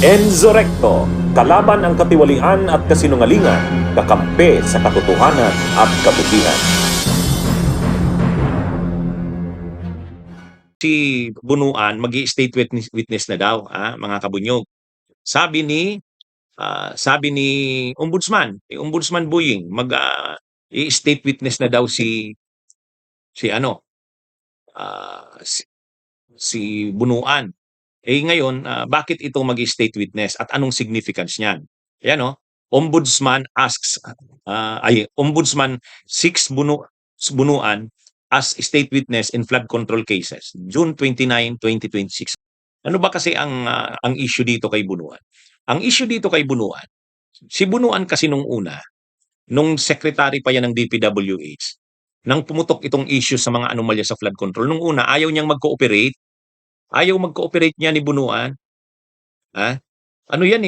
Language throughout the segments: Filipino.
Enzo Recto, kalaban ang katiwalian at kasinungalingan, kakampi sa katotohanan at kabutihan. Si Bunuan magi-state witness na daw, mga kabunyog. Sabi ni Ombudsman Buying i-state witness na daw si ano, ah, si, si Bunuan. Ngayon, bakit ito magi-state witness at anong significance niyan? Ayan Ombudsman Ombudsman seeks Bunuan as state witness in flood control cases, June 29, 2026. Ano ba kasi ang issue dito kay Bunuan? Ang issue dito kay Bunuan, si Bunuan kasi nung una, nung secretary pa yan ng DPWH, nang pumutok itong issue sa mga anomalya sa flood control, nung una ayaw niyang mag-cooperate, niya ni Bunuan. Ano yan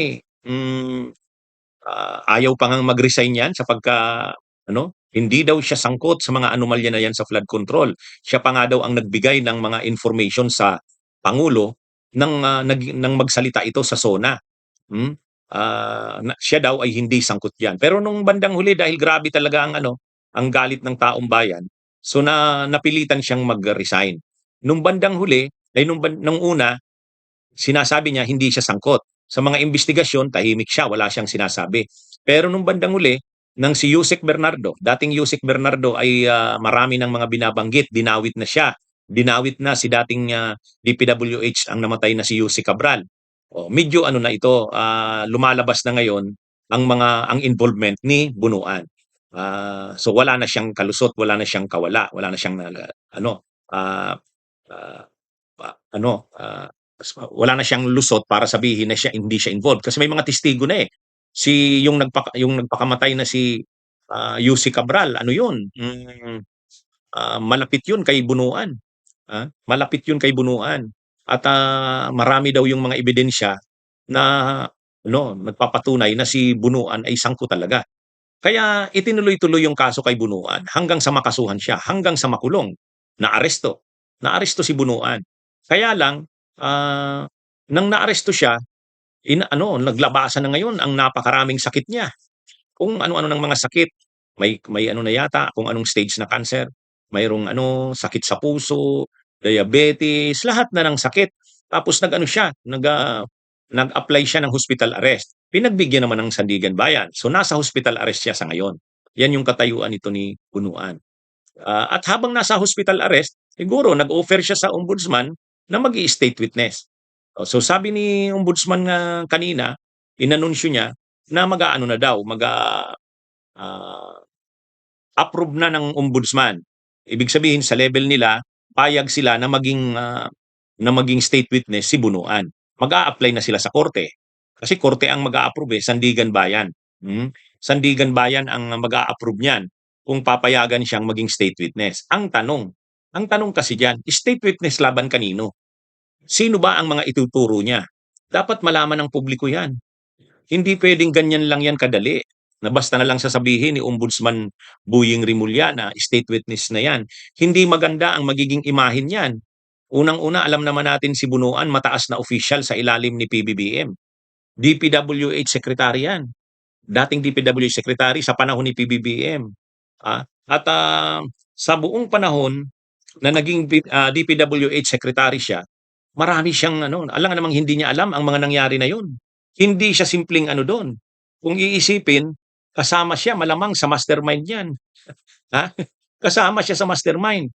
ayaw pa ngang mag-resign yan hindi daw siya sangkot sa mga anomalya na yan sa flood control. Siya pa nga daw ang nagbigay ng mga information sa Pangulo nang magsalita ito sa SONA. Siya daw ay hindi sangkot yan. Pero nung bandang huli, dahil grabe talaga ang galit ng taong bayan, so napilitan siyang mag-resign. Nung bandang huli, nung una, sinasabi niya hindi siya sangkot. Sa mga investigasyon, tahimik siya, wala siyang sinasabi. Pero nung bandang huli, nang si Yusek Bernardo, dating Yusek Bernardo ay marami ng mga binabanggit, dinawit na siya. Dinawit na si dating DPWH ang namatay na si Yusek Cabral. Medyo na ito, lumalabas na ngayon ang involvement ni Bunuan. So wala na siyang kalusot, wala na siyang kawala, wala na siyang uh, uh, wala na siyang lusot para sabihin na hindi siya involved kasi may mga testigo na yung nagpakamatay na si Yussi Cabral, malapit yun kay Bunuan. Malapit yun kay Bunuan. At marami daw yung mga ebidensya na nagpapatunay na si Bunuan ay sangko talaga. Kaya itinuloy-tuloy yung kaso kay Bunuan hanggang sa makasuhan siya, hanggang sa makulong, naaresto. Naaresto si Bunuan. Kaya lang, nang naaresto siya, naglabasan na ngayon ang napakaraming sakit niya. Kung ano-ano ng mga sakit, may na yata, kung anong stage na cancer, mayroong sakit sa puso, diabetes, lahat na ng sakit. Tapos nag-apply siya ng hospital arrest. Pinagbigyan naman ng Sandigan Bayan. So nasa hospital arrest siya sa ngayon. Yan yung katayuan nito ni Bunuan. At habang nasa hospital arrest, siguro nag-offer siya sa ombudsman na mag-i-state witness. So sabi ni ombudsman nga kanina, inanunsyo niya na mag-aano na daw, approve na ng ombudsman. Ibig sabihin sa level nila, payag sila na maging state witness si Bunuan. Mag-a-apply na sila sa korte. Kasi korte ang mag-a-approve Sandigan Bayan. Sandigan Bayan ang mag-a-approve niyan kung papayagan siyang maging state witness. Ang tanong kasi diyan, state witness laban kanino? Sino ba ang mga ituturo niya? Dapat malaman ng publiko 'yan. Hindi pwedeng ganyan lang 'yan kadali. Na basta na lang sasabihin ni Ombudsman Buying Rimulya na state witness na 'yan. Hindi maganda ang magiging imahen niyan. Unang-una, alam naman natin si Bunuan, mataas na official sa ilalim ni PBBM. DPWH Secretary yan. Dating DPWH Secretary sa panahon ni PBBM. At sa buong panahon na naging DPWH Secretary siya, marami siyang alam namang hindi niya alam ang mga nangyari na yun. Hindi siya simpleng doon. Kung iisipin, kasama siya malamang sa mastermind niyan. Kasama siya sa mastermind.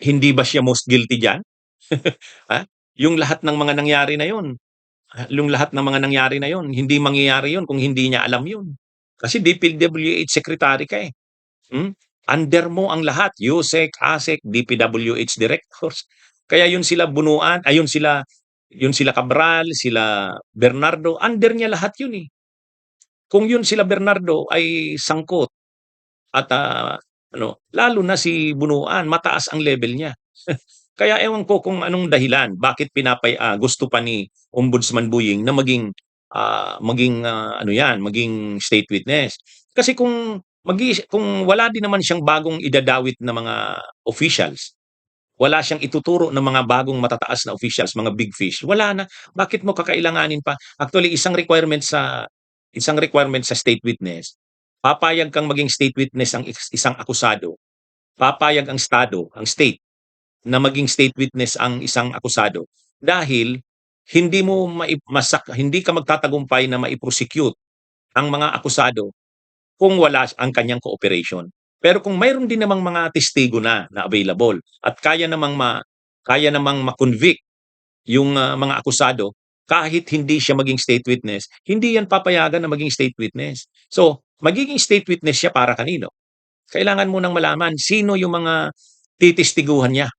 Hindi ba siya most guilty diyan? Yung lahat ng mga nangyari na yun, hindi mangyayari yun kung hindi niya alam yun. Kasi DPWH Secretary ka eh. Under mo ang lahat, USEC, ASEC, DPWH directors. Kaya yun sila Bunuan, yun sila Cabral, sila Bernardo, under niya lahat yun eh. Kung yun sila Bernardo ay sangkot at lalo na si Bunuan, mataas ang level niya. Kaya ewan ko kung anong dahilan, bakit gusto pa ni Ombudsman Buying na maging state witness. Kasi kung wala din naman siyang bagong idadawit na mga officials, Wala siyang ituturo ng mga bagong matataas na officials, mga big fish. Wala na. Bakit mo kakailanganin pa? Actually, isang requirement sa state witness, papayag kang maging state witness ang isang akusado, papayag ang state na maging state witness ang isang akusado dahil hindi ka magtatagumpay na mai-prosecute ang mga akusado kung wala ang kanyang cooperation. Pero kung mayroon din namang mga testigo na available at kaya namang ma-convict yung mga akusado kahit hindi siya maging state witness, hindi yan papayagan na maging state witness. So, magiging state witness siya para kanino? Kailangan mo nang malaman sino yung mga titistiguhan niya.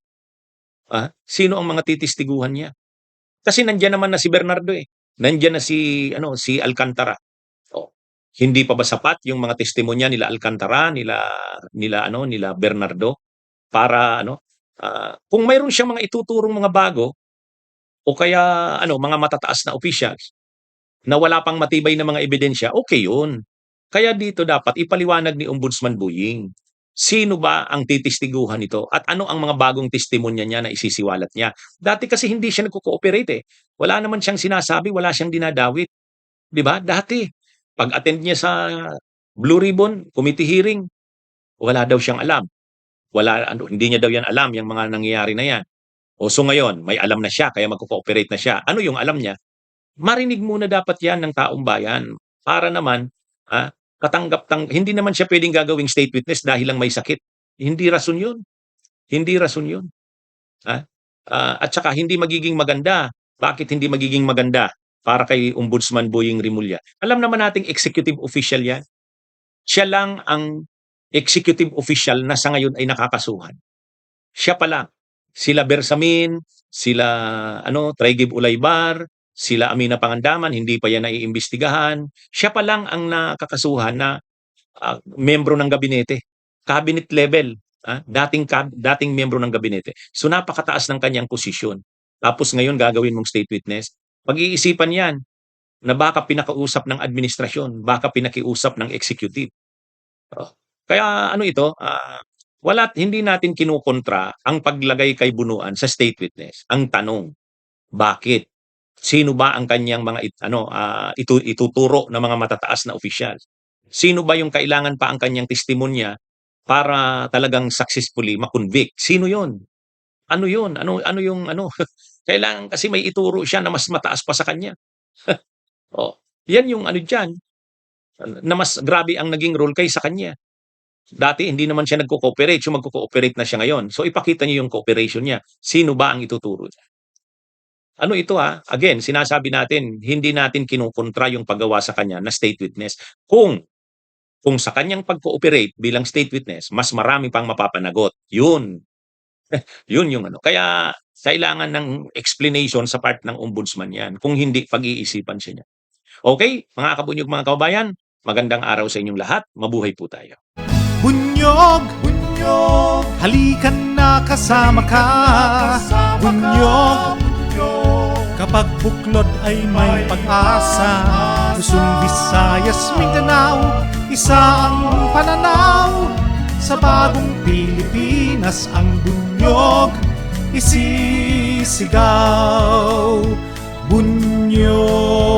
Sino ang mga titistiguhan niya? Kasi nandiyan naman na si Bernardo eh. Nandiyan na si Alcantara. Oh, hindi pa ba sapat yung mga testimonya nila Alcantara, nila Bernardo para kung mayroon siyang mga ituturong mga bago o kaya mga matataas na officials na wala pang matibay na mga ebidensya, okay yun. Kaya dito dapat ipaliwanag ni Ombudsman Buying. Sino ba ang titistiguhan nito at ano ang mga bagong testimonya niya na isisiwalat niya? Dati kasi hindi siya nagko-cooperate eh. Wala naman siyang sinasabi, wala siyang dinadawit. 'Di ba? Dati, pag-attend niya sa Blue Ribbon Committee hearing, wala daw siyang alam. Hindi niya daw yan alam yung mga nangyayari na yan. O so ngayon, may alam na siya kaya magko-cooperate na siya. Ano yung alam niya? Marinig muna dapat yan ng taong bayan para naman hindi naman siya pwedeng gagawing state witness dahil lang may sakit. Hindi rason yun. Hindi rason yun. At saka hindi magiging maganda. Bakit hindi magiging maganda para kay Ombudsman Boying Rimulya? Alam naman nating executive official yan. Siya lang ang executive official na sa ngayon ay nakakasuhan. Siya pa lang. Sila Bersamin, sila Traigib Ulaybar, sila Amina Pangandaman, hindi pa yan naiimbestigahan. Siya pa lang ang nakakasuhan na membro ng gabinete. Cabinet level. Dating membro ng gabinete. So napakataas ng kanyang posisyon. Tapos ngayon gagawin mong state witness. Pag-iisipan yan na baka pinakausap ng administrasyon, baka pinakiusap ng executive. Kaya hindi natin kinukontra ang paglagay kay Bunuan sa state witness. Ang tanong, bakit? Sino ba ang kanyang mga ituturo na mga matataas na opisyal? Sino ba yung kailangan pa ang kanyang testimonya para talagang successfully ma-convict? Sino 'yon? Ano 'yon? Ano yung kailangan kasi may ituro siya na mas mataas pa sa kanya. Yan yung diyan na mas grabe ang naging role kaysa kanya. Dati hindi naman siya nagko-cooperate, so magko-cooperate na siya ngayon. So ipakita niyo yung cooperation niya. Sino ba ang ituturo niya? Again, sinasabi natin, hindi natin kinukontra yung paggawa sa kanya na state witness. Kung sa kanyang pag-cooperate bilang state witness, mas marami pang mapapanagot. Yun. Yun yung Kaya kailangan ng explanation sa part ng ombudsman yan. Kung hindi, pag-iisipan siya niya. Okay, mga kabunyog, mga kababayan, magandang araw sa inyong lahat. Mabuhay po tayo. Bunyog, bunyog, halikan na kasama ka. Bunyog, kapag buklod ay may pag-asa. Luzon, Visayas, Mindanao, isa ang pananaw. Sa bagong Pilipinas ang bunyog isisigaw. Bunyog.